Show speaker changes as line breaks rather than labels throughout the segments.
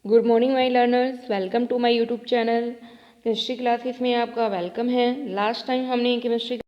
Good morning my learners, welcome to my YouTube channel. Chemistry classes में आपका welcome है। Last time हमने chemistry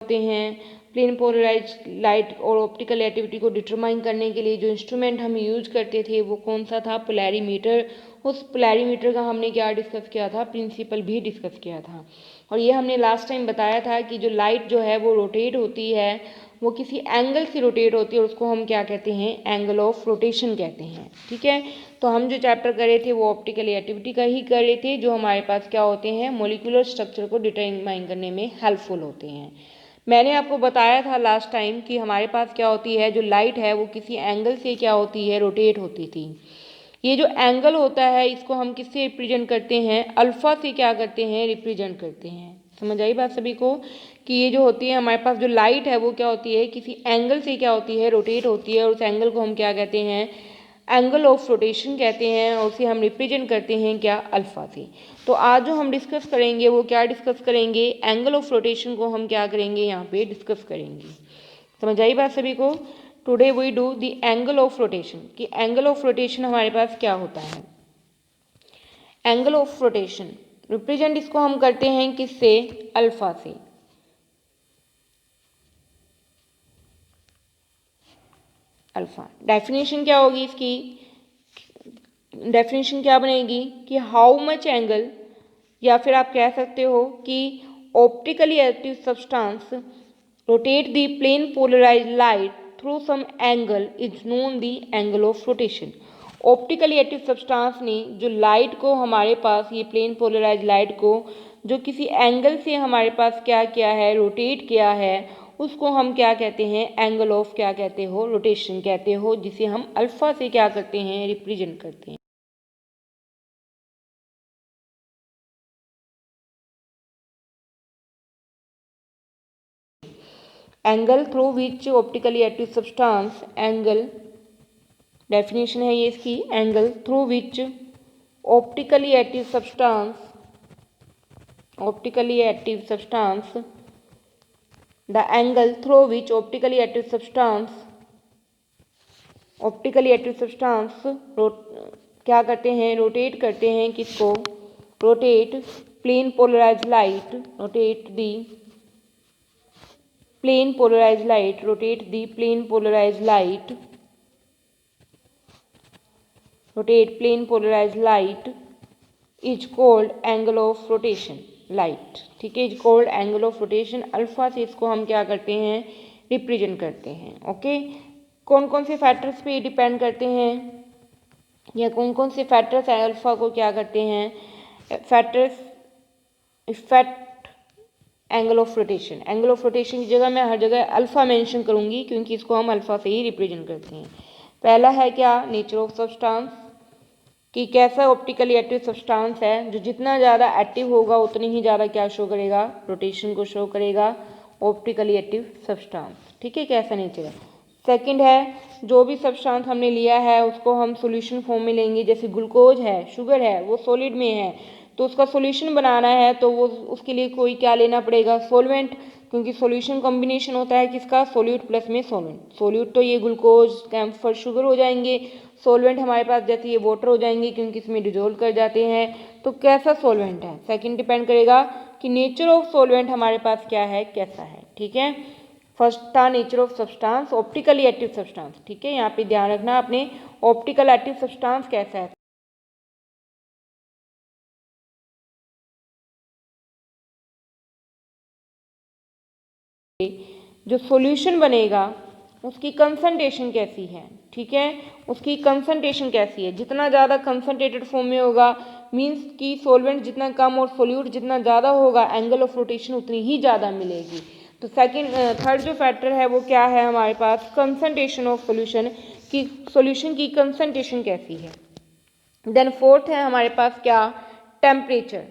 होते हैं प्लेन पोलराइज लाइट और ऑप्टिकल एक्टिविटी को डिटरमाइन करने के लिए जो इंस्ट्रूमेंट हम यूज करते थे वो कौन सा था? पोलैरीमीटर। उस पोलैरीमीटर का हमने क्या डिस्कस किया था? प्रिंसिपल भी डिस्कस किया था। और ये हमने लास्ट टाइम बताया था कि जो लाइट जो है वो रोटेट होती है, वो किसी एंगल से रोटेट होती है और उसको हम क्या कहते हैं? एंगल ऑफ रोटेशन कहते हैं। ठीक है, तो हम जो चैप्टर कर रहे थे वो ऑप्टिकल एक्टिविटी का ही कर रहे थे, जो हमारे पास क्या होते हैं? मॉलिक्यूलर स्ट्रक्चर को डिटरमाइन करने में हेल्पफुल होते हैं। मैंने आपको बताया था लास्ट टाइम कि हमारे पास क्या होती है, जो लाइट है वो किसी एंगल से क्या होती है? रोटेट होती थी। ये जो एंगल होता है इसको हम किससे रिप्रेजेंट करते हैं? अल्फा से क्या करते हैं? रिप्रेजेंट करते हैं। समझ आई बात सभी को कि ये जो होती है हमारे पास जो लाइट है वो क्या होती है? किसी एंगल से क्या होती है? रोटेट होती है और उस एंगल को हम क्या कहते हैं? एंगल ऑफ रोटेशन कहते हैं और उसे हम रिप्रेजेंट करते हैं क्या? अल्फा से। तो आज जो हम डिस्कस करेंगे वो क्या डिस्कस करेंगे? एंगल ऑफ रोटेशन को हम क्या करेंगे? यहाँ पे डिस्कस करेंगे। समझ आई बात सभी को? Today we do the angle of rotation. कि एंगल ऑफ रोटेशन हमारे पास क्या होता है? एंगल ऑफ रोटेशन रिप्रेजेंट इसको हम करते हैं किससे? अल्फा से। अल्फा डेफिनेशन क्या होगी इसकी? डेफिनेशन क्या बनेगी कि हाउ मच एंगल, या फिर आप कह सकते हो कि optically active substance rotate the plane polarized light through some angle is known the angle of rotation. Optically active substance ने जो लाइट को हमारे पास, ये प्लेन पोलराइज्ड लाइट को जो किसी एंगल से हमारे पास क्या किया है? रोटेट किया है, उसको हम क्या कहते हैं? एंगल ऑफ क्या कहते हो? रोटेशन कहते हो, जिसे हम अल्फा से क्या करते हैं? रिप्रेजेंट करते हैं। Angle through which optically active substance, angle definition है ये इसकी, angle through which optically active substance, optically active substance, the angle through which optically active substance, optically active substance क्या करते हैं? रोटेट करते हैं किसको? Rotate plane polarized light, rotate the plane polarized light, rotate the plane polarized light, rotate plane polarized light is called angle of rotation light। ठीक है, is called angle of rotation. Alpha से इसको हम क्या करते हैं? रिप्रेजेंट करते हैं। ओके, कौन कौन से फैक्टर्स पे डिपेंड करते हैं, या कौन कौन से फैक्टर्स अल्फा को क्या करते हैं? Factors effect angle of rotation. Angle of rotation की जगह मैं हर जगह अल्फा मेंशन करूंगी, क्योंकि इसको हम अल्फा से ही रिप्रेजेंट करते हैं। पहला है क्या? नेचर ऑफ सब्सटेंस, कि कैसा ऑप्टिकली एक्टिव सब्सटेंस है, जो जितना ज़्यादा एक्टिव होगा उतनी ही ज़्यादा क्या शो करेगा? रोटेशन को शो करेगा ऑप्टिकली एक्टिव सब्सटेंस। ठीक है, कैसा नेचर है। सेकंड है, जो भी सब्सटेंस हमने लिया है उसको हम सॉल्यूशन फॉर्म में लेंगे। जैसे ग्लूकोज है, शुगर है, वो सॉलिड में है, तो उसका सॉल्यूशन बनाना है तो वो उसके लिए कोई क्या लेना पड़ेगा? सॉल्वेंट, क्योंकि सॉल्यूशन कॉम्बिनेशन होता है किसका? सॉल्यूट प्लस में सॉल्वेंट। सॉल्यूट तो ये ग्लूकोज, कैम्फर, शुगर हो जाएंगे। सॉल्वेंट हमारे पास जैसे ये वाटर हो जाएंगे, क्योंकि इसमें डिजोल्व कर जाते हैं। तो कैसा सॉल्वेंट है, सेकंड डिपेंड करेगा कि नेचर ऑफ सॉल्वेंट हमारे पास क्या है, कैसा है। ठीक है, फर्स्ट था nature of substance, optically active substance. ठीक है, यहाँ पे ध्यान रखना आपने, ऑप्टिकल एक्टिव सब्सटेंस कैसा है। जो सॉल्यूशन बनेगा उसकी कंसंट्रेशन कैसी है? ठीक है, उसकी कंसंट्रेशन कैसी है? जितना ज़्यादा कंसंट्रेटेड फॉर्म में होगा, मींस कि सॉल्वेंट जितना कम और सोल्यूट जितना ज़्यादा होगा, एंगल ऑफ रोटेशन उतनी ही ज़्यादा मिलेगी। तो थर्ड जो फैक्टर है वो क्या है हमारे पास? कंसंट्रेशन ऑफ सोल्यूशन, की सॉल्यूशन की कंसंट्रेशन कैसी है। देन फोर्थ है हमारे पास क्या? टेम्परेचर,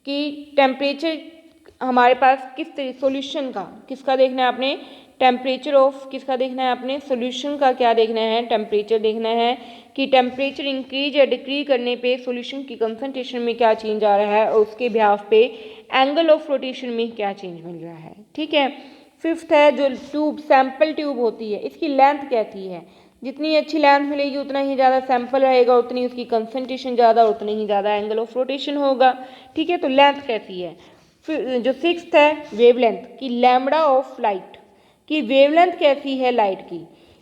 कि टेम्परेचर हमारे पास किस सॉल्यूशन का किसका देखना है आपने? टेम्परेचर ऑफ किसका देखना है आपने? सॉल्यूशन का क्या देखना है? टेम्परेचर देखना है, कि टेम्परेचर इंक्रीज या डिक्रीज करने पे सॉल्यूशन की कंसंट्रेशन में क्या चेंज आ रहा है, और उसके बिहाफ पे एंगल ऑफ रोटेशन में क्या चेंज मिल रहा है। ठीक है, फिफ्थ है जो ट्यूब, सैंपल ट्यूब होती है, इसकी लेंथ कहती है, जितनी अच्छी लेंथ मिलेगी उतना ही ज़्यादा सैंपल रहेगा, उतनी उसकी कंसंट्रेशन ज़्यादा, उतनी ही ज़्यादा एंगल ऑफ रोटेशन होगा। ठीक है, तो लेंथ कहती है। फिर जो सिक्स्थ है वेवलेंथ की, लैम्बडा ऑफ लाइट की वेवलेंथ कैसी है लाइट की,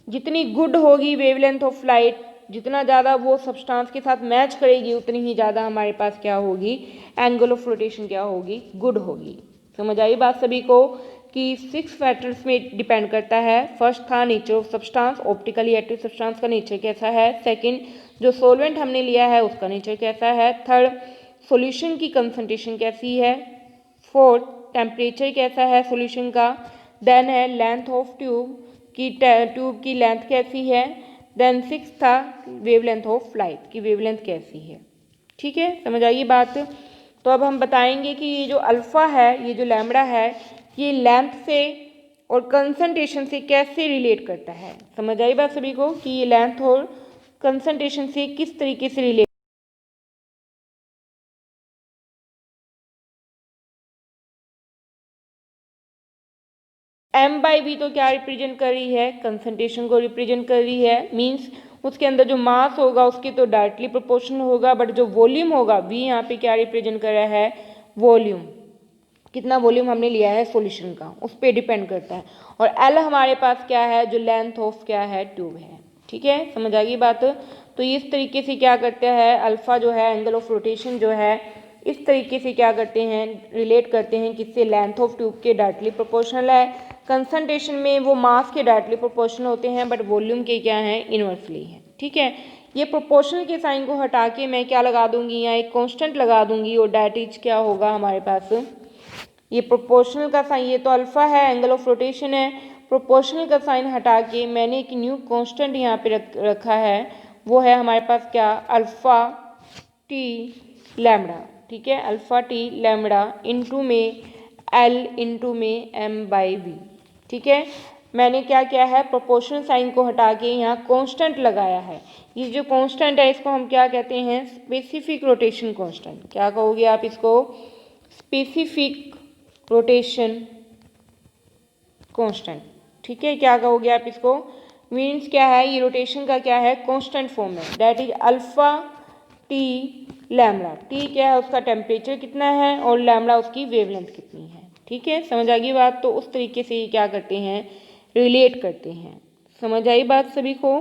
जितनी गुड होगी वेवलेंथ ऑफ लाइट, जितना ज़्यादा वो सब्सटेंस के साथ मैच करेगी उतनी ही ज़्यादा हमारे पास क्या होगी, एंगल ऑफ रोटेशन क्या होगी, गुड होगी। समझ आई बात सभी को कि 6 फैक्टर्स में डिपेंड करता है। फर्स्ट था nature of substance, optically active substance का नेचर कैसा है। सेकंड, जो सॉल्वेंट हमने लिया है उसका नेचर कैसा है। थर्ड, सॉल्यूशन की कंसंट्रेशन कैसी है। फोर्थ, टेम्परेचर कैसा है सॉल्यूशन का। देन है लेंथ ऑफ ट्यूब की लेंथ कैसी है। देन सिक्स था वेवलेंथ ऑफ लाइट की वेवलेंथ कैसी है। ठीक है, समझ आइए बात। तो अब हम बताएंगे कि ये जो अल्फ़ा है, ये जो लैम्बडा है, ये लेंथ से और कंसंट्रेशन से कैसे रिलेट करता है। समझ आई बात सभी को कि ये लेंथ और कंसंट्रेशन से किस तरीके से रिलेट। एम बाई वी तो क्या रिप्रेजेंट कर रही है, कंसंट्रेशन को रिप्रेजेंट कर रही है। मीन्स उसके अंदर जो मास होगा उसके तो डायरेक्टली प्रोपोर्शनल होगा, बट जो वॉल्यूम होगा, वी यहाँ पे क्या रिप्रेजेंट कर रहा है, वॉल्यूम, कितना वॉल्यूम हमने लिया है सॉल्यूशन का, उस पर डिपेंड करता है। और एल हमारे पास क्या है, जो लेंथ ऑफ क्या है, ट्यूब है। ठीक है, समझ आ गई बात। तो इस तरीके से क्या करते हैं, अल्फा जो है एंगल ऑफ रोटेशन जो है, इस तरीके से क्या करते हैं, रिलेट करते हैं किससे, लेंथ ऑफ ट्यूब के डायरेक्टली प्रोपोर्शनल है। कंसंट्रेशन में वो मास के डायरेक्टली प्रोपोर्शनल होते हैं, बट वॉल्यूम के क्या हैं, इनवर्सली हैं। ठीक है, ये प्रोपोर्शनल के साइन को हटा के मैं क्या लगा दूंगी, यहाँ एक कांस्टेंट लगा दूंगी, और डेट इज क्या होगा हमारे पास, ये प्रोपोर्शनल का साइन, ये तो अल्फा है, एंगल ऑफ रोटेशन है, प्रोपोर्शनल का साइन हटा के मैंने एक न्यू कांस्टेंट यहाँ पे रखा है, वो है हमारे पास क्या, अल्फा टी लैम्बडा। ठीक है, अल्फा टी लैम्बडा इंटू में एल इंटू में एम बाई वी। ठीक है, मैंने क्या किया है, प्रोपोर्शनल साइन को हटा के यहाँ कांस्टेंट लगाया है। ये जो कांस्टेंट है इसको हम क्या कहते हैं, स्पेसिफिक रोटेशन कांस्टेंट। क्या कहोगे आप इसको, स्पेसिफिक रोटेशन कांस्टेंट। ठीक है, क्या कहोगे आप इसको, मीन्स क्या है, ये रोटेशन का क्या है, कांस्टेंट फॉर्म है, that is alpha T lambda. T क्या है, उसका टेम्परेचर कितना है, और लैम्बडा उसकी वेवलेंथ कितनी है। ठीक है, समझ आ गई बात। तो उस तरीके से ये क्या करते हैं, रिलेट करते हैं। समझ आई बात सभी को।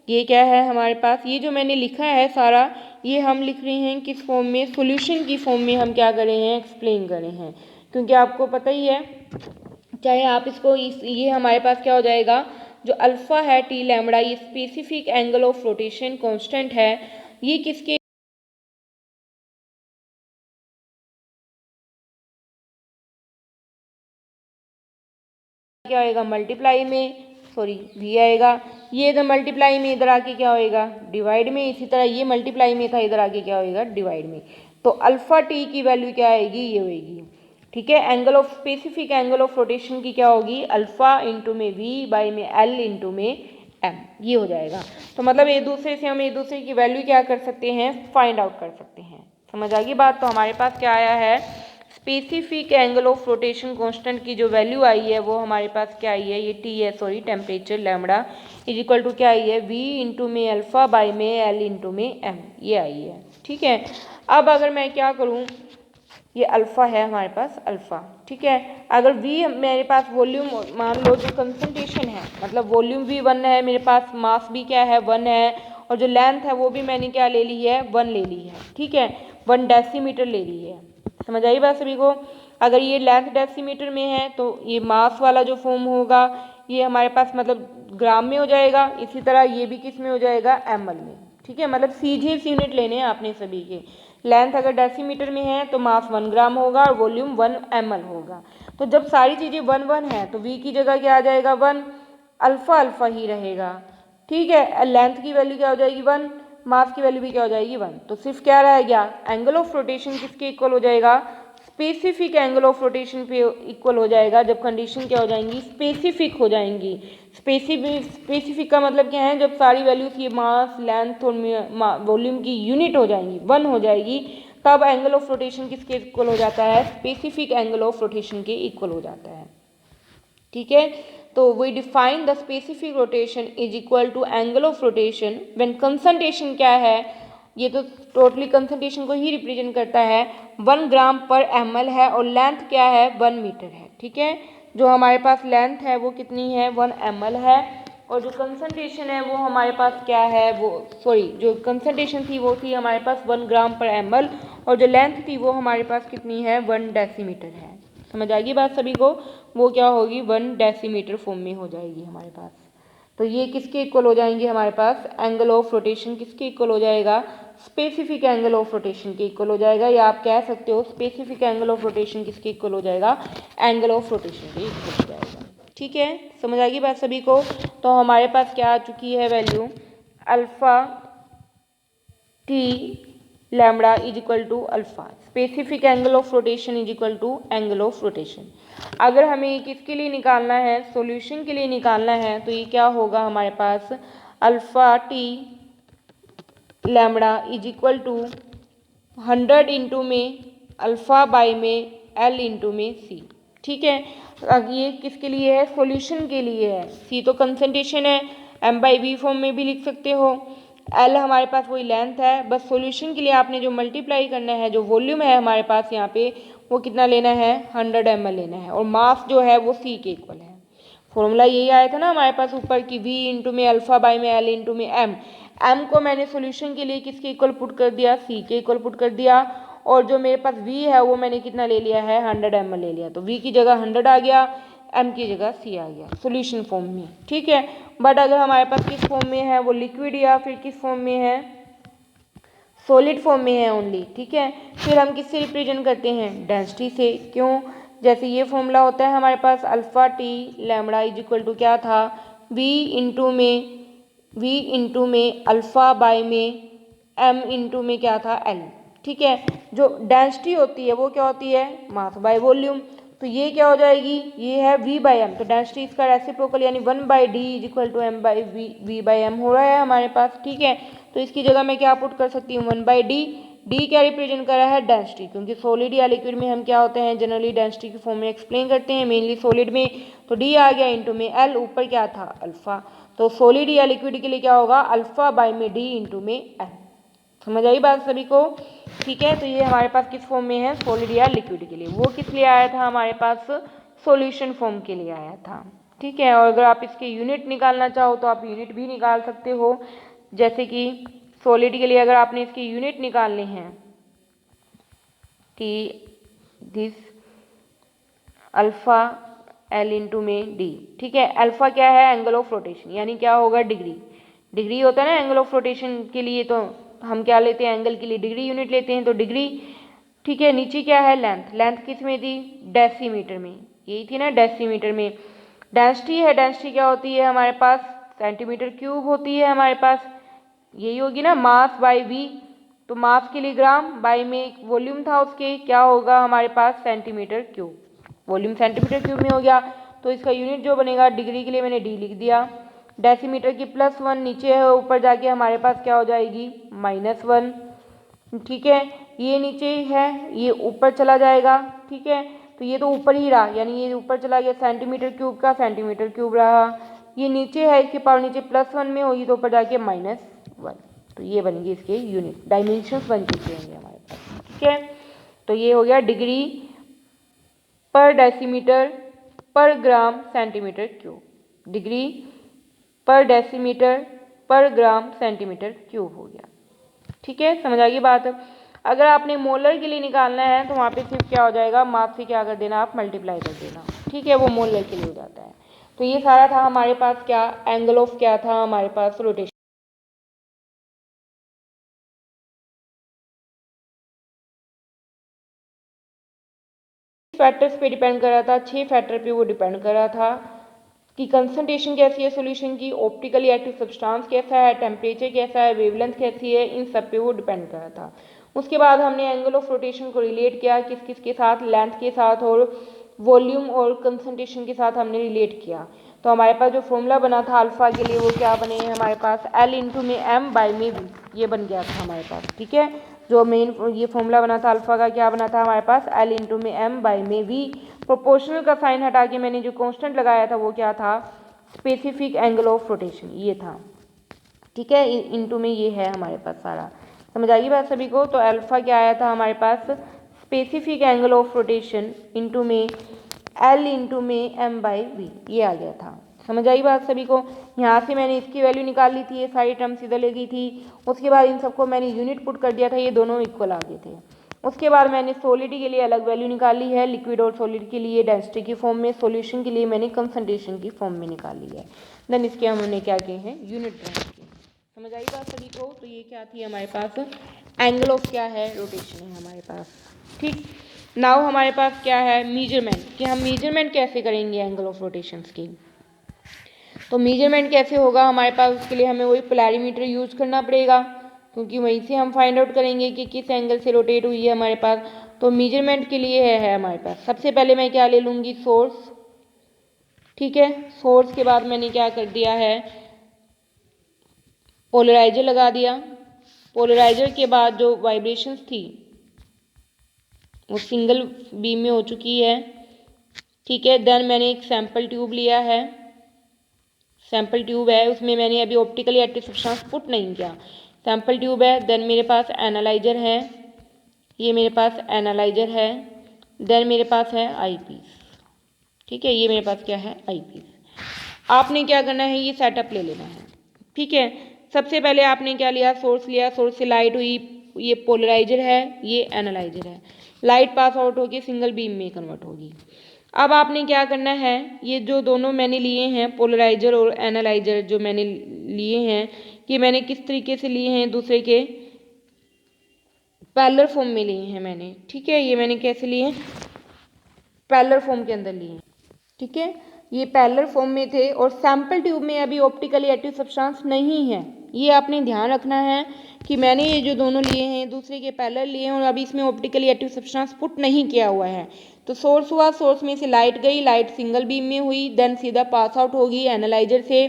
ये क्या है हमारे पास, ये जो मैंने लिखा है सारा, ये हम लिख रहे हैं किस फॉर्म में, सॉल्यूशन की फॉर्म में हम क्या कर रहे हैं, एक्सप्लेन कर रहे हैं। क्योंकि आपको पता ही है, चाहे आप इसको ये हमारे पास क्या हो जाएगा, जो अल्फा है टी लैम्बडा, ये specific angle of rotation constant है, ये किसके क्या होएगा, मल्टीप्लाई में, सॉरी वी आएगा, ये इधर मल्टीप्लाई में, इधर आके क्या होएगा, डिवाइड में। इसी तरह ये मल्टीप्लाई में था, इधर आके क्या होएगा, डिवाइड में। तो अल्फा टी की वैल्यू क्या आएगी, ये होएगी। ठीक है, angle of specific angle of rotation की क्या होगी, अल्फा इंटू में वी बाई में एल इंटू में एम, ये हो जाएगा। तो मतलब एक दूसरे से हम एक दूसरे की वैल्यू क्या कर सकते हैं, फाइंड आउट कर सकते हैं। समझ आ गई बात। तो हमारे पास क्या आया है, specific angle of rotation constant की जो वैल्यू आई है वो हमारे पास क्या आई है, ये टी है, sorry temperature lambda is equal to क्या आई है, वी इंटू में अल्फा बाई में एल इंटू में एम, ये आई है। ठीक है, अब अगर मैं क्या करूँ, ये अल्फ़ा है हमारे पास, अल्फ़ा। ठीक है, अगर वी मेरे पास वॉल्यूम, मान लो जो कंसंट्रेशन है, मतलब वॉल्यूम वी 1 है मेरे पास, मास भी क्या है 1 है, और जो लेंथ है वो भी मैंने क्या ले ली है, 1 ले ली है। ठीक है, 1 डेसीमीटर ले ली है। समझ आई बात सभी को। अगर ये लेंथ डेसीमीटर में है तो ये मास वाला जो फॉर्म होगा ये हमारे पास मतलब ग्राम में हो जाएगा, इसी तरह ये भी किस में हो जाएगा, एमएल में। ठीक है, मतलब सीधे यूनिट लेने हैं आपने सभी के। लेंथ अगर डेसीमीटर में है तो मास 1 ग्राम होगा और वॉल्यूम 1 ml होगा। तो जब सारी चीज़ें 1 1 है तो v की जगह क्या आ जाएगा, 1, अल्फ़ा अल्फ़ा ही रहेगा। ठीक है, लेंथ की वैल्यू क्या हो जाएगी, 1, मास की वैल्यू भी क्या हो जाएगी, 1। तो सिर्फ क्या रह गया, एंगल ऑफ रोटेशन किसके इक्वल हो जाएगा, स्पेसिफिक एंगल ऑफ रोटेशन पे इक्वल हो जाएगा, जब कंडीशन क्या हो जाएंगी, स्पेसिफिक हो जाएंगी। स्पेसिफिक का मतलब क्या है, जब सारी वैल्यूज ये मास, लेंथ और वॉल्यूम की यूनिट हो जाएंगी, 1 हो जाएगी, तब एंगल ऑफ रोटेशन किसके इक्वल हो जाता है, स्पेसिफिक एंगल ऑफ रोटेशन के इक्वल हो जाता है। ठीक है। तो we define the specific rotation is equal to angle of rotation when concentration क्या है, ये तो टोटली कंसंट्रेशन को ही रिप्रेजेंट करता है, 1 ग्राम पर ml है और लेंथ क्या है 1 मीटर है। ठीक है, जो हमारे पास लेंथ है वो कितनी है 1 ml है और जो कंसंट्रेशन है वो हमारे पास क्या है, वो जो कंसंट्रेशन थी वो थी हमारे पास 1 ग्राम पर ml और जो लेंथ थी वो हमारे पास कितनी है 1 डेसीमीटर है। समझ आएगी बात सभी को, वो क्या होगी 1 डेसीमीटर फॉर्म में हो जाएगी हमारे पास। तो ये किसके इक्वल हो जाएंगे हमारे पास, एंगल ऑफ रोटेशन किसके इक्वल हो जाएगा, स्पेसिफिक एंगल ऑफ रोटेशन के इक्वल हो जाएगा, या आप कह सकते हो स्पेसिफिक एंगल ऑफ रोटेशन किसके इक्वल हो जाएगा, एंगल ऑफ रोटेशन के इक्वल हो जाएगा। ठीक है, समझ आ गई बात सभी को। तो हमारे पास क्या आ चुकी है value, alpha T lambda is equal to alpha, specific angle of rotation is equal to angle of rotation. अगर हमें किसके लिए निकालना है, सॉल्यूशन के लिए निकालना है, तो ये क्या होगा हमारे पास, alpha T lambda is equal to 100 into में अल्फा बाई में एल इंटू में सी। ठीक है, अब ये किसके लिए है, सॉल्यूशन के लिए है, सी तो कंसंट्रेशन है, एम बाई वी फॉर्म में भी लिख सकते हो, एल हमारे पास वही लेंथ है, बस सॉल्यूशन के लिए आपने जो मल्टीप्लाई करना है, जो वॉल्यूम है हमारे पास यहाँ पे वो कितना लेना है 100 ml लेना है और मास जो है वो सी के इक्वल है। फॉर्मूला यही आया था ना हमारे पास ऊपर की v इंटू में अल्फा बाई में एल इंटू में एम, एम को मैंने सॉल्यूशन के लिए किसके इक्वल पुट कर दिया, सी के इक्वल पुट कर दिया, और जो मेरे पास v है वो मैंने कितना ले लिया है 100 ml ले लिया, तो v की जगह 100 आ गया, m की जगह c आ गया सॉल्यूशन फॉर्म में। ठीक है, बट अगर हमारे पास किस फॉर्म में है, वो लिक्विड या फिर किस फॉर्म में है, सॉलिड फॉर्म में है ओनली। ठीक है, फिर हम किससे रिप्रेजेंट करते हैं, डेंसिटी से। क्यों, जैसे ये फॉर्मूला होता है हमारे पास alpha T lambda is equal to क्या था, v इंटू में अल्फा बाई में m इंटू में क्या था l। ठीक है, जो डेंसिटी होती है वो क्या होती है, मास बाय वॉल्यूम, तो ये क्या हो जाएगी, ये है v बाई एम, तो डेंसिटी इसका रेसिप्रोकल यानी 1 by D is equal to M by V by M हो रहा है हमारे पास। ठीक है, तो इसकी जगह मैं क्या पुट कर सकती हूँ 1 बाई डी, डी क्या रिप्रेजेंट कर रहा है डेंसिटी, क्योंकि सॉलिड या लिक्विड में हम क्या होते हैं जनरली डेंसिटी की फॉर्म में एक्सप्लेन करते हैं, मेनली सॉलिड में, तो डी आ गया इंटू में एल, ऊपर क्या था अल्फा, तो सॉलिड या लिक्विड के लिए क्या होगा अल्फा बाई में डी इंटू में एल। समझ आई बात सभी को। ठीक है, तो ये हमारे पास किस फॉर्म में है, सॉलिड या लिक्विड के लिए, वो किस लिए आया था हमारे पास, सॉल्यूशन फॉर्म के लिए आया था। ठीक है, और अगर आप इसके यूनिट निकालना चाहो तो आप यूनिट भी निकाल सकते हो, जैसे कि सॉलिड के लिए अगर आपने इसके यूनिट निकालने हैं कि दिस अल्फा एल इंटू में डी। ठीक है, अल्फा क्या है, एंगल ऑफ रोटेशन, यानी क्या होगा डिग्री, डिग्री होता है ना एंगल ऑफ रोटेशन के लिए, तो हम क्या लेते हैं एंगल के लिए डिग्री यूनिट लेते हैं, तो डिग्री। ठीक है, नीचे क्या है लेंथ, लेंथ किस में थी डेसीमीटर में, यही थी ना डेसीमीटर में। डेंसिटी है, डेंसिटी क्या होती है हमारे पास सेंटीमीटर क्यूब होती है हमारे पास, यही होगी ना, मास बाय वी, तो मास के लिए ग्राम, बाय में एक वॉल्यूम था उसके, क्या होगा हमारे पास centimetre cube, volume centimetre cube में हो गया, तो इसका यूनिट जो बनेगा डिग्री के लिए मैंने डी लिख दिया, डेसीमीटर की +1 नीचे है, ऊपर जाके हमारे पास क्या हो जाएगी -1। ठीक है, ये नीचे है ये ऊपर चला जाएगा। ठीक है, तो ये तो ऊपर ही रहा, यानी ये ऊपर चला गया सेंटीमीटर क्यूब का सेंटीमीटर क्यूब रहा, ये नीचे है इसके पावर नीचे +1 में होगी तो ऊपर जाके -1, तो ये बनेगी इसके यूनिट, डायमेंशंस बन चुके हैं हमारे पास। ठीक है, तो ये हो गया डिग्री पर डेसीमीटर पर ग्राम सेंटीमीटर क्यूब, डिग्री पर डेसीमीटर पर ग्राम सेंटीमीटर क्यूब हो गया। ठीक है, समझ आ गई बात। अगर आपने मोलर के लिए निकालना है तो वहाँ पे सिर्फ क्या हो जाएगा, मास से क्या कर देना आप मल्टीप्लाई कर देना। ठीक है, वो मोलर के लिए हो जाता है। तो ये सारा था हमारे पास क्या, एंगल ऑफ क्या था हमारे पास रोटेशन। फैक्टर्स पे डिपेंड कर रहा था, 6 फैक्टर पे वो डिपेंड कर रहा था कि कंसंट्रेशन कैसी है सॉल्यूशन की, ऑप्टिकली एक्टिव सब्सटेंस कैसा है, टेम्परेचर कैसा है, वेवलेंथ कैसी है, इन सब पे वो डिपेंड कर रहा था। उसके बाद हमने एंगल ऑफ रोटेशन को रिलेट किया किस किस के साथ, लेंथ के साथ और वॉल्यूम और कंसंट्रेशन के साथ हमने रिलेट किया। तो हमारे पास जो फॉर्मूला बना था अल्फा के लिए वो क्या बने हमारे पास, एल इंटू में एम बाई में वी, ये बन गया था हमारे पास। ठीक है, जो मेन ये फॉर्मूला बना था अल्फा का, क्या बना था हमारे पास, एल इंटू में एम बाई में वी। प्रोपोर्शनल का साइन हटा के मैंने जो कांस्टेंट लगाया था वो क्या था, स्पेसिफिक एंगल ऑफ रोटेशन, ये था। ठीक है, इंटू में ये है हमारे पास सारा, समझ आएगी बात सभी को। तो अल्फा क्या आया था हमारे पास, specific angle of rotation into में एल इंटू में एम बाई वी, ये आ गया था। समझ आई बात सभी को। यहाँ से मैंने इसकी वैल्यू निकाल ली थी, ये सारी टर्म्स इधर ले गई थी। उसके बाद इन सबको मैंने यूनिट पुट कर दिया था, ये दोनों इक्वल आ गए थे। उसके बाद मैंने सॉलिड के लिए अलग वैल्यू निकाली है, लिक्विड और सॉलिड के लिए डेंसिटी की फॉर्म में, सॉल्यूशन के लिए मैंने कंसंट्रेशन की फॉर्म में निकाली है। देन इसके हमने क्या किए हैं, यूनिट ड्रा किए। समझ आई बात सभी को। तो ये क्या थी हमारे पास, एंगल ऑफ क्या है, रोटेशन है हमारे पास। ठीक, नाउ हमारे पास क्या है, मेजरमेंट, कि हम मेजरमेंट कैसे करेंगे एंगल ऑफ रोटेशन की। तो मेजरमेंट कैसे होगा हमारे पास, उसके लिए हमें वही पोलैरिमीटर यूज करना पड़ेगा, क्योंकि वहीं से हम फाइंड आउट करेंगे कि किस एंगल से रोटेट हुई है हमारे पास। तो मेजरमेंट के लिए है हमारे पास, सबसे पहले मैं क्या ले लूँगी, सोर्स। ठीक है, सोर्स के बाद मैंने क्या कर दिया है, पोलराइजर लगा दिया। पोलराइजर के बाद जो वाइब्रेशंस थी वो सिंगल बीम में हो चुकी है। ठीक है, देन मैंने एक सैंपल ट्यूब लिया है, सैंपल ट्यूब है, उसमें मैंने अभी ऑप्टिकली एक्टिव सब्सटेंस पुट नहीं किया, सैंपल ट्यूब है। देन मेरे पास एनालाइजर है, ये मेरे पास एनालाइजर है। देन मेरे पास है आई पीस। ठीक है, ये मेरे पास क्या है, आई पीस। आपने क्या करना है, ये सेटअप ले लेना है। ठीक है, सबसे पहले आपने क्या लिया, सोर्स लिया, सोर्स से लाइट हुई, ये पोलराइजर है, ये एनालाइजर है, लाइट पास आउट होगी सिंगल बीम में कन्वर्ट होगी। अब आपने क्या करना है, ये जो दोनों मैंने लिए हैं पोलराइजर और एनालाइजर जो मैंने लिए हैं, कि मैंने किस तरीके से लिए हैं, दूसरे के पैरेलल फॉर्म में लिए हैं मैंने। ठीक है, ये मैंने कैसे लिए, पैरेलल फॉर्म के अंदर लिए। ठीक है, ये पैरेलल फॉर्म में थे और सैंपल ट्यूब में अभी ऑप्टिकली एक्टिव सब्सटेंस नहीं है। ये आपने ध्यान रखना है कि मैंने ये जो दोनों लिए हैं दूसरे के पैरेलल लिए हैं और अभी इसमें ऑप्टिकली एक्टिव सब्सटेंस पुट नहीं किया हुआ है। तो सोर्स हुआ, सोर्स में से लाइट गई, लाइट सिंगल बीम में हुई, देन सीधा पास आउट होगी एनालाइजर से।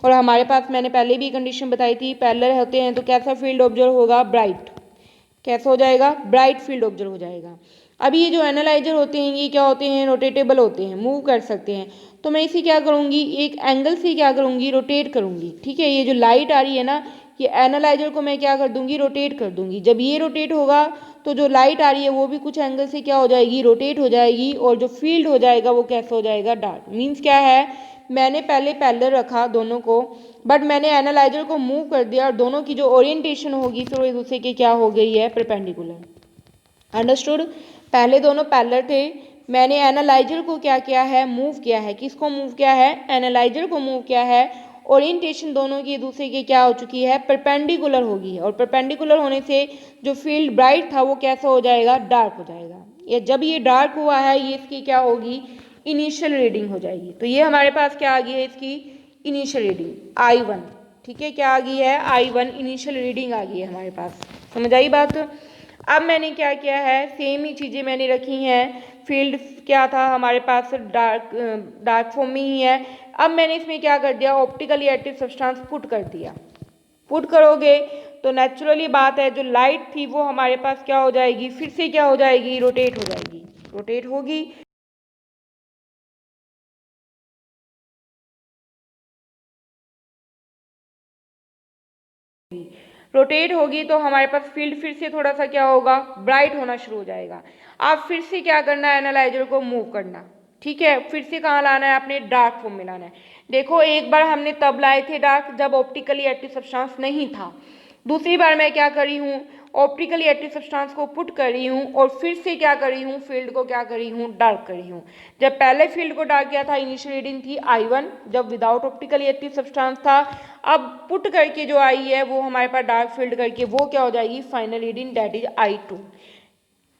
और हमारे पास मैंने पहले भी कंडीशन बताई थी, पैरेलल होते हैं तो कैसा फील्ड ऑब्जर्व होगा, ब्राइट। कैसा हो जाएगा, ब्राइट फील्ड ऑब्जर्व हो जाएगा। अभी ये जो एनालाइजर होते हैं ये क्या होते हैं, रोटेटेबल होते हैं, मूव कर सकते हैं। तो मैं इसे क्या करूँगी, एक एंगल से क्या करूँगी, रोटेट करूँगी। ठीक है, ये जो लाइट आ रही है ना, ये एनालाइजर को मैं क्या कर दूँगी, रोटेट कर दूँगी। जब ये रोटेट होगा तो जो लाइट आ रही है वो भी कुछ एंगल से क्या हो जाएगी, रोटेट हो जाएगी, और जो फील्ड हो जाएगा वो कैसा हो जाएगा, डार्क। मीन्स क्या है, मैंने पहले पैरेलल रखा दोनों को, बट मैंने एनालाइजर को मूव कर दिया और दोनों की जो ओरिएंटेशन होगी फिर एक दूसरे के क्या हो गई है, परपेंडिकुलर। अंडरस्टूड। पहले दोनों पैरेलल थे, मैंने एनालाइजर को क्या किया है, मूव किया है। किसको मूव किया है, एनालाइजर को मूव किया है। ओरिएंटेशन दोनों की दूसरे के क्या हो चुकी है, परपेंडिकुलर होगी, और परपेंडिकुलर होने से जो फील्ड ब्राइट था वो कैसा हो जाएगा, डार्क हो जाएगा। या जब ये डार्क हुआ है ये इसकी क्या होगी, इनिशियल रीडिंग हो जाएगी। तो ये हमारे पास क्या आ गई है, इसकी इनिशियल रीडिंग I1। ठीक है, क्या आ गई है, I1 इनिशियल रीडिंग आ गई है हमारे पास। समझ आई बात। अब मैंने क्या किया है, सेम ही चीज़ें मैंने रखी हैं। फील्ड क्या था हमारे पास, डार्क फॉर्म में ही है। अब मैंने इसमें क्या कर दिया, ऑप्टिकली एक्टिव सब्सटेंस पुट कर दिया। पुट करोगे तो नेचुरली बात है, जो लाइट थी वो हमारे पास क्या हो जाएगी, फिर से क्या हो जाएगी, रोटेट हो जाएगी, रोटेट होगी। रोटेट होगी तो हमारे पास फील्ड फिर से थोड़ा सा क्या होगा, ब्राइट होना शुरू हो जाएगा। अब फिर से क्या करना है, एनालाइजर को मूव करना। ठीक है, फिर से कहाँ लाना है, अपने डार्क फॉर्म में लाना है। देखो एक बार हमने तब लाए थे डार्क जब ऑप्टिकली एक्टिव सब्सटेंस नहीं था। दूसरी बार मैं क्या कर रही हूँ, ऑप्टिकली एक्टिव सब्सटेंस को पुट कर रही हूँ और फिर से क्या कर रही हूँ, फील्ड को क्या कर रही हूँ, डार्क कर रही हूँ। जब पहले फील्ड को डार्क किया था इनिशियल रीडिंग थी I1 जब विदाउट ऑप्टिकली एक्टिव सब्सटेंस था। अब पुट करके जो आई है वो हमारे पास डार्क फील्ड करके वो क्या हो जाएगी, final reading, that is I2।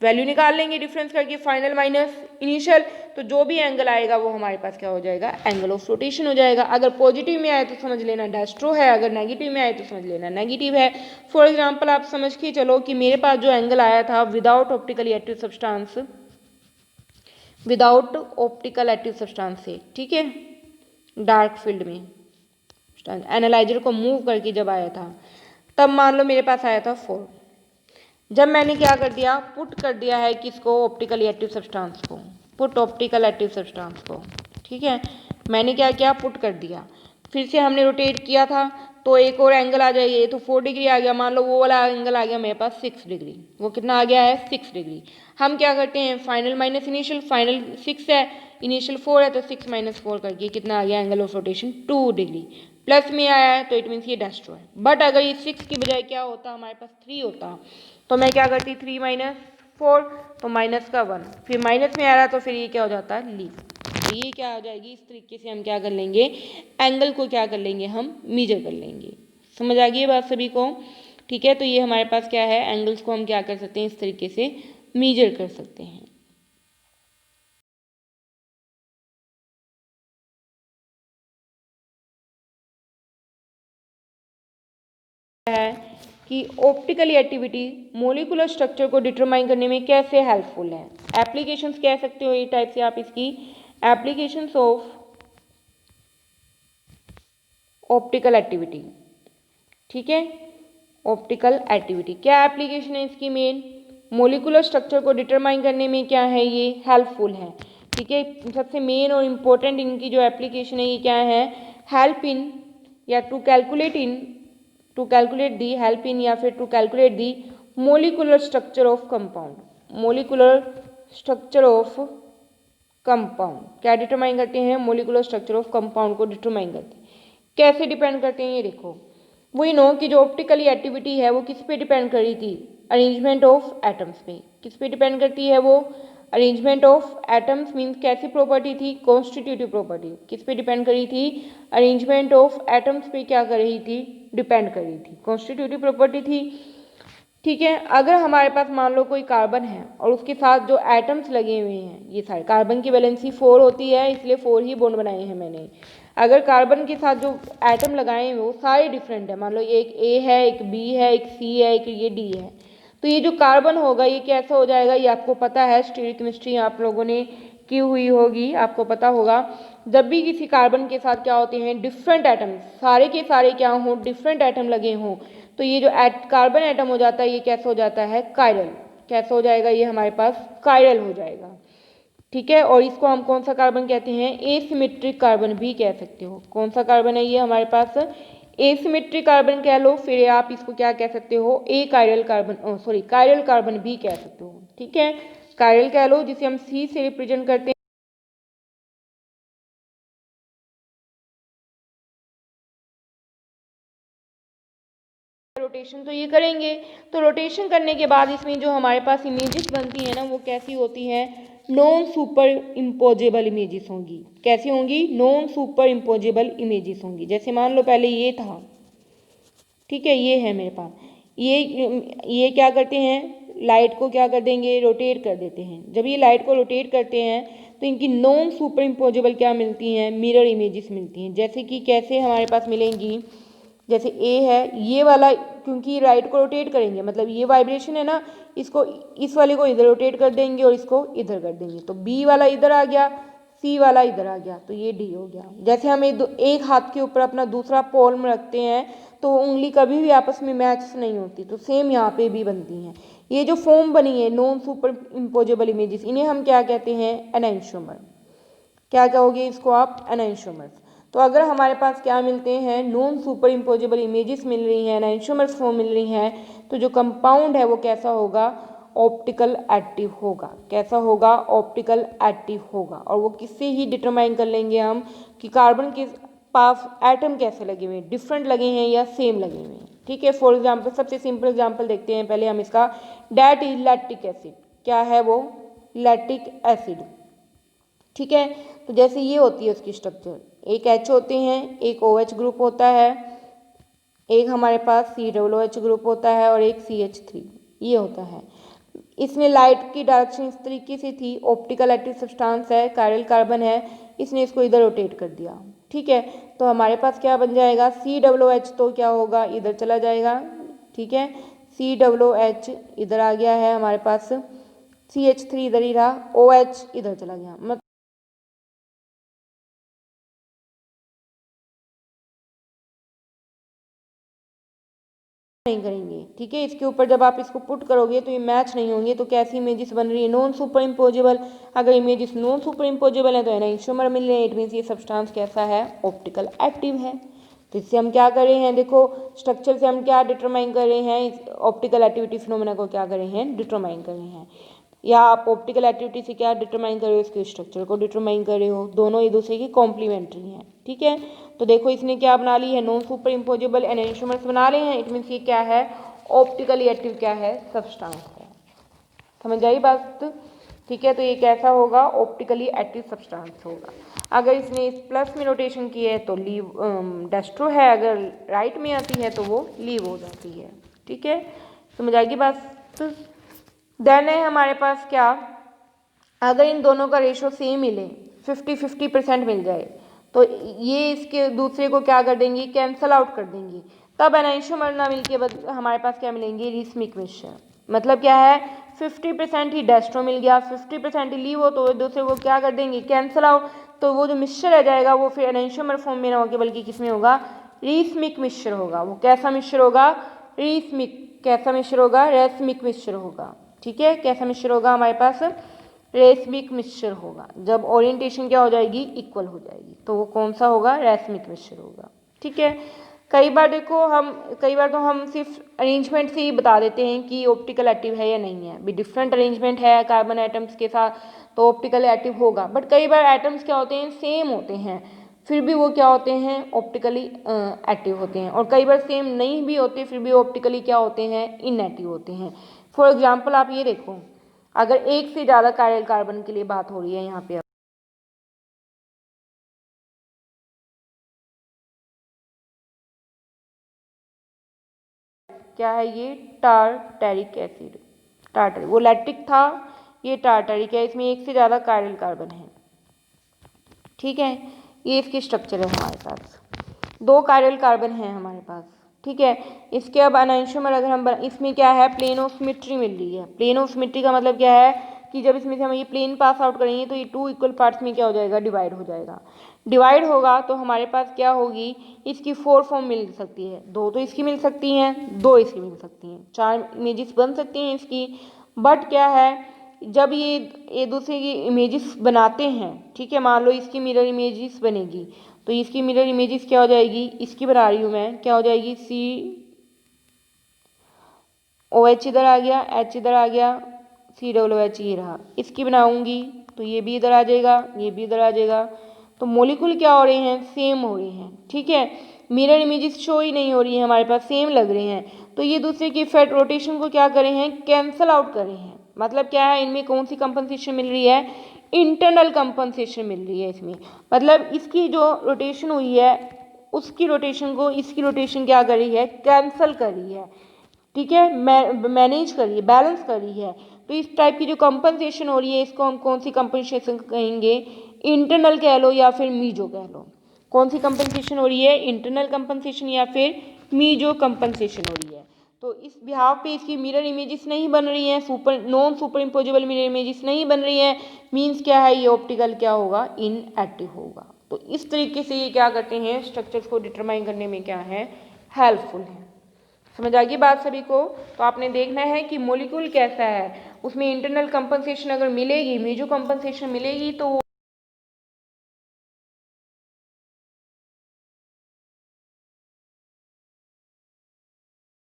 Value निकाल लेंगे डिफरेंस करके, फाइनल माइनस इनिशियल, तो जो भी एंगल आएगा वो हमारे पास क्या हो जाएगा, एंगल ऑफ रोटेशन हो जाएगा। अगर पॉजिटिव में आए तो समझ लेना डेस्ट्रो है, अगर नेगेटिव में आए तो समझ लेना नेगेटिव है। फॉर एग्जांपल आप समझ के चलो कि मेरे पास जो एंगल आया था without optically active substance, without optical active substance से, ठीक है, डार्क फील्ड में एनालाइजर को मूव करके जब आया था, तब मान लो मेरे पास आया था 4। जब मैंने क्या कर दिया, पुट कर दिया है किसको, ऑप्टिकली एक्टिव सब्सटेंस को, पुट ऑप्टिकल एक्टिव सब्सटेंस को, ठीक है, मैंने क्या किया, पुट कर दिया। फिर से हमने रोटेट किया था तो एक और एंगल आ जाएगा, ये तो 4 डिग्री आ गया, मान लो वो वाला एंगल आ गया मेरे पास 6 डिग्री, वो कितना आ गया है 6 डिग्री। हम क्या करते हैं, फाइनल माइनस इनिशियल, फाइनल 6 है, इनिशियल 4 है, तो 6 माइनस 4 करके कितना आ गया, angle of rotation 2 degree. Plus में आया है तो इट मीन्स ये डेस्ट्रॉय। बट अगर ये 6 की बजाय क्या होता, हमारे पास 3 होता, तो मैं क्या करती, 3 माइनस 4, तो माइनस का 1, फिर माइनस में आ रहा तो फिर ये क्या हो जाता है, लीव। तो ये क्या हो जाएगी, इस तरीके से हम क्या कर लेंगे, एंगल को क्या कर लेंगे, हम मीजर कर लेंगे। समझ आ गई है बात सभी को, ठीक है। तो ये हमारे पास क्या है, एंगल्स को हम क्या कर सकते हैं, इस तरीके से मीजर कर सकते हैं। है कि ऑप्टिकली एक्टिविटी मोलिकुलर स्ट्रक्चर को डिटरमाइन करने में कैसे हेल्पफुल है। एप्लीकेशंस कह सकते हो ये टाइप से आप इसकी, एप्लीकेशंस ऑफ ऑप्टिकल एक्टिविटी, ठीक है। ऑप्टिकल एक्टिविटी क्या एप्लीकेशन है इसकी, मेन मोलिकुलर स्ट्रक्चर को डिटरमाइन करने में क्या है, ये हेल्पफुल है, ठीक है। सबसे मेन और इम्पोर्टेंट इनकी जो एप्लीकेशन है ये क्या है, हेल्प इन या to calculate in, to calculate the, help in या फिर to calculate the molecular structure of compound, molecular structure of compound क्या डिटरमाइन करते हैं, मोलिकुलर स्ट्रक्चर ऑफ कंपाउंड को डिटरमाइन करते हैं। कैसे डिपेंड करते हैं ये देखो, वही नो कि जो ऑप्टिकली एक्टिविटी है वो किस पे डिपेंड कर रही थी, अरेंजमेंट ऑफ एटम्स पे। किस पे डिपेंड करती है वो, अरेंजमेंट ऑफ एटम्स मीन्स कैसी प्रॉपर्टी थी, कॉन्स्टिट्यूटिव प्रॉपर्टी। किस पे डिपेंड कर रही थी, अरेंजमेंट ऑफ एटम्स पे क्या कर रही थी, डिपेंड कर रही थी, कॉन्स्टिट्यूटिव प्रॉपर्टी थी, ठीक है। अगर हमारे पास मान लो कोई कार्बन है और उसके साथ जो एटम्स लगे हुए हैं, ये सारे कार्बन की वैलेंसी 4 होती है, इसलिए 4 ही बॉन्ड बनाए हैं मैंने। अगर कार्बन के साथ जो एटम लगाए हैं वो सारे डिफरेंट है, मान लो एक ए है, एक बी है, एक सी है, एक ये डी है, तो ये जो कार्बन होगा ये कैसा हो जाएगा, ये आपको पता है, स्टीरियोकेमिस्ट्री आप लोगों ने की हुई होगी, आपको पता होगा। जब भी किसी कार्बन के साथ क्या होते हैं, डिफरेंट एटम, सारे के सारे क्या हों, डिफरेंट एटम लगे हों, तो ये जो कार्बन एटम हो जाता है ये कैसा हो जाता है, कायरल। कैसा हो जाएगा, ये हमारे पास कायरल हो जाएगा, ठीक है। और इसको हम कौन सा कार्बन कहते हैं, एसिमेट्रिक कार्बन भी कह सकते हो। कौन सा कार्बन है ये हमारे पास, एसिमेट्रिक कार्बन कह लो, फिर आप इसको क्या कह सकते हो, a chiral carbon, sorry chiral carbon भी कह सकते हो, ठीक है। कायरल कह लो, जिसे हम सी से रिप्रेजेंट करते हैं। रोटेशन तो ये करेंगे, तो रोटेशन करने के बाद इसमें जो हमारे पास इमेजेस बनती है ना, वो कैसी होती हैं, नॉन सुपर इम्पोजेबल इमेजेस होंगी। कैसी होंगी, नॉन सुपर इम्पोजेबल इमेजेस होंगी। जैसे मान लो पहले ये था, ठीक है, ये है मेरे पास, ये क्या करते हैं, लाइट को क्या कर देंगे, रोटेट कर देते हैं। जब ये लाइट को रोटेट करते हैं तो इनकी नॉन सुपर इम्पोजेबल क्या मिलती हैं, मिरर इमेजेस मिलती हैं। जैसे कि कैसे हमारे पास मिलेंगी, जैसे ए है ये वाला, क्योंकि राइट को रोटेट करेंगे मतलब ये वाइब्रेशन है ना, इसको, इस वाले को इधर रोटेट कर देंगे और इसको इधर कर देंगे, तो बी वाला इधर आ गया, सी वाला इधर आ गया, तो ये डी हो गया। जैसे हम एक हाथ के ऊपर अपना दूसरा पॉल्म रखते हैं तो उंगली कभी भी आपस में मैच नहीं होती, तो सेम यहाँ पे भी बनती हैं। ये जो फॉर्म बनी है नॉन सुपर इम्पोजेबल इमेजेस, इन्हें हम क्या कहते हैं, एनाइंशोमर। क्या कहोगे इसको आप, एनाइंशोमर्स। तो अगर हमारे पास क्या मिलते हैं, नॉन सुपर इम्पोजेबल इमेजेस मिल रही हैं, एनाइंशोमर्स फॉर्म मिल रही हैं, तो जो कंपाउंड है वो कैसा होगा, ऑप्टिकल एक्टिव होगा। कैसा होगा, ऑप्टिकल एक्टिव होगा। और वो किससे ही डिटरमाइन कर लेंगे हम कि कार्बन के पास एटम कैसे लगे हुए हैं, डिफरेंट लगे हैं या सेम लगे हुए हैं, ठीक है। फॉर एग्जाम्पल सबसे सिंपल एग्जाम्पल देखते हैं पहले हम इसका, डैट इज लैक्टिक एसिड। क्या है वो, लैक्टिक एसिड, ठीक है। तो जैसे ये होती है उसकी स्ट्रक्चर, एक एच होते हैं, एक ओ एच ग्रुप होता है, एक हमारे पास सी डब्ल्यू एच ग्रुप होता है और एक सी एच थ्री, ये होता है। इसमें लाइट की डायरेक्शन इस तरीके से थी, ऑप्टिकल एक्टिव सब्सटेंस है, कायरल कार्बन है, इसने इसको इधर रोटेट कर दिया, ठीक है। तो हमारे पास क्या बन जाएगा, सी डब्ल्यू एच तो क्या होगा, इधर चला जाएगा, ठीक है। सी डब्ल्यू एच इधर आ गया है हमारे पास, सी एच थ्री इधर ही रहा, ओ एच इधर चला गया। नहीं करेंगे, ठीक है। इसके ऊपर जब आप इसको पुट करोगे तो ये मैच नहीं होंगे, तो कैसी इमेजेस बन रही है, नॉन सुपर इम्पोजेबल। अगर इमेजेस नॉन सुपर इम्पोजेबल है तो एनाइंशोमर मिल रहे हैं, इट मीन्स ये सब्सटेंस कैसा है, ऑप्टिकल एक्टिव है। तो इससे हम क्या कर रहे हैं, देखो स्ट्रक्चर से हम क्या डिटरमाइन कर रहे हैं, ऑप्टिकल एक्टिविटी फिनोमेना को क्या कर रहे हैं, डिटरमाइन कर रहे हैं। या आप ऑप्टिकल एक्टिविटी से क्या डिटरमाइन कर रहे हो, इसके स्ट्रक्चर को डिटरमाइन कर रहे हो। दोनों एक दूसरे की कॉम्प्लीमेंट्री हैं, ठीक है। तो देखो इसने क्या बना ली है, नॉन सुपर इम्पोजेबल एनाइंशोमर्स बना रहे हैं, इट मीन्स ये क्या है, ऑप्टिकली एक्टिव क्या है, सब्सटेंस है। समझ आई बात, ठीक है। तो ये कैसा होगा, ऑप्टिकली एक्टिव सब्सटेंस होगा। अगर इसने इस प्लस में रोटेशन की है तो लीव डेस्ट्रो है, अगर राइट में आती है तो वो लीव हो जाती है, ठीक है। समझ आएगी बात। देन है हमारे पास क्या, अगर इन दोनों का रेशो सेम मिले, 50-50% मिल जाए, तो ये इसके दूसरे को क्या कर देंगी, कैंसल आउट कर देंगी। तब एनाइंशोमर ना मिल के हमारे पास क्या मिलेंगे, रिस्मिक मिक्सचर। मतलब क्या है, 50% ही डेस्ट्रो मिल गया, 50% ही लीव हो, तो एक दूसरे को क्या कर देंगे, कैंसल आउट। तो वो जो मिक्सचर रह जाएगा वो फिर एनाइंशोमर फॉर्म में ना होकर बल्कि किस में होगा, रिस्मिक मिक्सचर होगा। वो कैसा मिक्सचर होगा, रिस्मिक। कैसा मिक्सचर होगा, रेसमिक मिक्सचर होगा, ठीक है। कैसा मिक्सचर होगा हमारे पास, रेसमिक मिक्सचर होगा। जब ओरिएंटेशन क्या हो जाएगी, इक्वल हो जाएगी, तो वो कौन सा होगा, रेसमिक मिक्सचर होगा, ठीक है। कई बार देखो कई बार तो हम सिर्फ अरेंजमेंट से ही बता देते हैं कि ऑप्टिकल एक्टिव है या नहीं है। भी डिफरेंट अरेंजमेंट है कार्बन एटम्स के साथ तो ऑप्टिकल एक्टिव होगा, बट कई बार एटम्स क्या होते हैं, सेम होते हैं, फिर भी वो क्या होते हैं, ऑप्टिकली एक्टिव होते हैं। और कई बार सेम नहीं भी होते, फिर भी ऑप्टिकली क्या होते हैं, इनएक्टिव होते हैं। फॉर एग्जाम्पल आप ये देखो, अगर एक से ज़्यादा कायरल कार्बन के लिए बात हो रही है यहाँ पे, क्या है ये, टारटैरिक एसिड, टार्टरिक, वो लैक्टिक था, ये टारटरिक है। इसमें एक से ज़्यादा कायरल कार्बन है, ठीक है। ये इसकी स्ट्रक्चर है हमारे पास, 2 कायरल कार्बन है हमारे पास, ठीक है। इसके अब एनाइंशोमर अगर हम इसमें क्या है, प्लेन ऑफ सिमेट्री मिल रही है। प्लेन ऑफ सिमेट्री का मतलब क्या है कि जब इसमें से हम ये प्लेन पास आउट करेंगे तो ये 2 इक्वल पार्ट्स में क्या हो जाएगा, डिवाइड हो जाएगा। डिवाइड होगा तो हमारे पास क्या होगी, इसकी 4 फॉर्म मिल सकती है। 2 तो इसकी मिल सकती हैं, 2 इसकी मिल सकती हैं, 4 इमेजेस बन सकती हैं इसकी। बट क्या है, जब ये दूसरे की इमेजेस बनाते हैं, ठीक है, मान लो इसकी मिरर इमेजेस बनेगी, तो इसकी मिरर इमेजेस क्या हो जाएगी, इसकी बना रही हूँ मैं, क्या हो जाएगी, COH इधर आ गया, H इधर आ गया, COOH ये रहा। इसकी बनाऊंगी तो ये भी इधर आ जाएगा, ये भी इधर आ जाएगा। तो मोलिकुल क्या हो रहे हैं, सेम हो रहे हैं, ठीक है। मिरर इमेजेस शो ही नहीं हो रही है हमारे पास, सेम लग रहे हैं। तो ये दूसरे की इफेक्ट रोटेशन को क्या कर रहे हैं, कैंसल आउट कर रहे हैं। मतलब क्या है, इनमें कौन सी कंपनसेशन मिल रही है, इंटरनल कंपनसेशन मिल रही है इसमें। मतलब इसकी जो रोटेशन हुई है उसकी रोटेशन को इसकी रोटेशन क्या कर रही है, कैंसल कर रही है, ठीक है, मैनेज कर रही है, बैलेंस कर रही है। तो इस टाइप की जो कंपनसेशन हो रही है इसको हम कौन सी कंपनसेशन कहेंगे, इंटरनल कह लो या फिर मीजो कह लो। कौन सी कंपनसेशन हो रही है, इंटरनल कंपनसेशन या फिर मीजो कंपनसेशन हो रही है। तो इस बिहाव पे इसकी मिरर इमेजेस नहीं बन रही हैं, non super imposable mirror images नहीं बन रही हैं, मीन्स क्या है, ये ऑप्टिकल क्या होगा, इनएक्टिव होगा। तो इस तरीके से ये क्या करते हैं, स्ट्रक्चर्स को डिटरमाइन करने में क्या है, हेल्पफुल है। समझ आ गई बात सभी को। तो आपने देखना है कि मोलिक्यूल कैसा है, उसमें इंटरनल कंपनसेशन अगर मिलेगी, मीजो कंपनसेशन मिलेगी, तो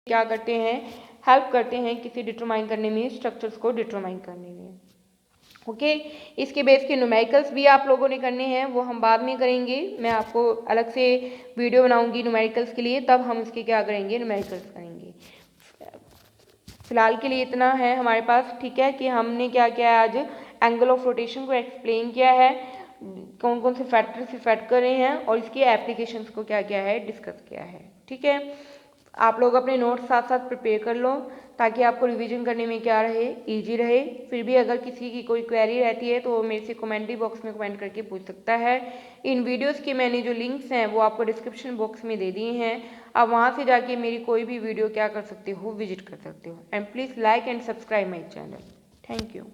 क्या करते हैं, हेल्प करते हैं किसी डिटरमाइन करने में, स्ट्रक्चर्स को डिटरमाइन करने में। ओके, इसके बेस के न्यूमेरिकल्स भी आप लोगों ने करने हैं, वो हम बाद में करेंगे। मैं आपको अलग से वीडियो बनाऊंगी न्यूमेरिकल्स के लिए, तब हम इसके क्या करेंगे, न्यूमेरिकल्स करेंगे। फिलहाल के लिए इतना है हमारे पास, ठीक है, कि हमने क्या किया है, आज एंगल ऑफ रोटेशन को एक्सप्लेन किया है, कौन कौन से फैक्टर्स इफेक्ट कर रहे हैं और इसकी एप्लीकेशंस को क्या किया है, डिस्कस किया है, ठीक है। आप लोग अपने नोट्स साथ साथ प्रिपेयर कर लो ताकि आपको रिवीजन करने में क्या रहे, इजी रहे। फिर भी अगर किसी की कोई क्वेरी रहती है तो वो मेरे से कमेंट्री बॉक्स में कमेंट करके पूछ सकता है। इन वीडियोस के मैंने जो लिंक्स हैं वो आपको डिस्क्रिप्शन बॉक्स में दे दिए हैं, आप वहाँ से जाके मेरी कोई भी वीडियो क्या कर सकते हो, विजिट कर सकते हो। And please like and subscribe my channel. Thank you.